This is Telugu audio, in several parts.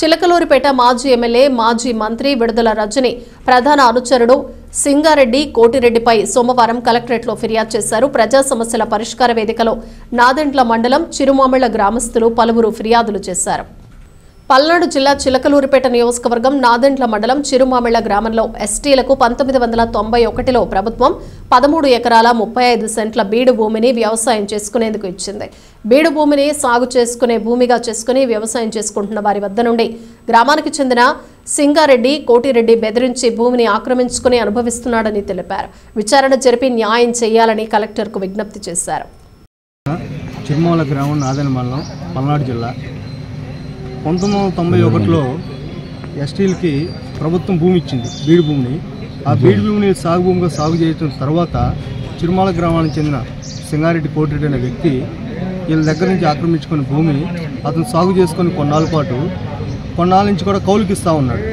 చిలకలూరిపేట మాజీ ఎమ్మెల్యే మాజీ మంత్రి విడుదల రజని ప్రధాన అనుచరుడు సింగారెడ్డి కోటిరెడ్డిపై సోమవారం కలెక్టరేట్లో ఫిర్యాదు చేశారు. ప్రజా సమస్యల పరిష్కార వేదికలో నాదెండ్ల మండలం చిరుమామిళ్ల గ్రామస్తులు పలువురు ఫిర్యాదులు చేశారు. పల్నాడు జిల్లా చిలకలూరిపేట నియోజకవర్గం నాదెండ్ల మండలం చిరుమామిళ్ల గ్రామంలో ఎస్టీలకు 1991లో ప్రభుత్వం 13 ఎకరాల 35 సెంట్ల బీడు భూమిని వ్యవసాయం చేసుకునేందుకు ఇచ్చింది. బీడు భూమిని సాగు చేసుకునే భూమిగా చేసుకుని వ్యవసాయం చేసుకుంటున్న వారి వద్ద నుండి గ్రామానికి చెందిన సింగారెడ్డి కోటిరెడ్డి బెదిరించి భూమిని ఆక్రమించుకుని అనుభవిస్తున్నాడని తెలిపారు. విచారణ జరిపి న్యాయం చేయాలని కలెక్టర్కు విజ్ఞప్తి చేశారు. చిరుమామిళ్ల గ్రామం నాదెండ్ల మండలం పల్నాడు జిల్లా 1991లో ఎస్టీలకి ప్రభుత్వం భూమి ఇచ్చింది, బీడు భూమిని. ఆ బీడు భూమిని సాగు భూమిగా సాగు చేయడం తర్వాత చిరుమామిళ్ల గ్రామానికి చెందిన సింగారెడ్డి కోటిరెడ్డి అనే వ్యక్తి వీళ్ళ దగ్గర నుంచి ఆక్రమించుకున్న భూమి అతను సాగు చేసుకొని కొన్నాళ్ళ నుంచి కూడా కౌలుకి ఇస్తూ ఉన్నాడు.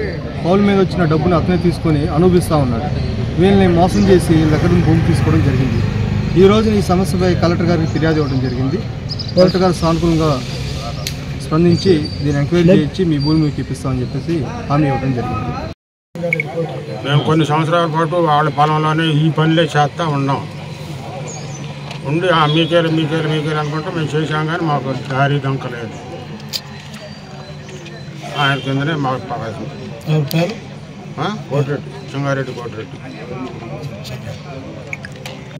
కౌలు మీద వచ్చిన డబ్బును అతనే తీసుకొని అనుభవిస్తూ ఉన్నాడు. వీళ్ళని మోసం చేసి వీళ్ళ దగ్గర నుంచి భూమి తీసుకోవడం జరిగింది. ఈ రోజున ఈ సమస్యపై కలెక్టర్ గారికి ఫిర్యాదు ఇవ్వడం జరిగింది. కలెక్టర్ గారు సానుకూలంగా స్పందించి దీన్ని ఎంక్వైరీ చేయించి మీ భూమి మీకు ఇప్పిస్తామని చెప్పేసి హామీ ఇవ్వడం జరిగింది. మేము కొన్ని సంవత్సరాల పాటు వాళ్ళ పొలంలోనే ఈ పనులే చేస్తూ ఉన్నాం. ఉండి మీకేలు అనుకుంటే మేము చేసాం, కానీ మాకు దారి దొంకలేదు. ఆయన కిందనే మాకు కోటిరెడ్డి సింగారెడ్డి కోటిరెడ్డి.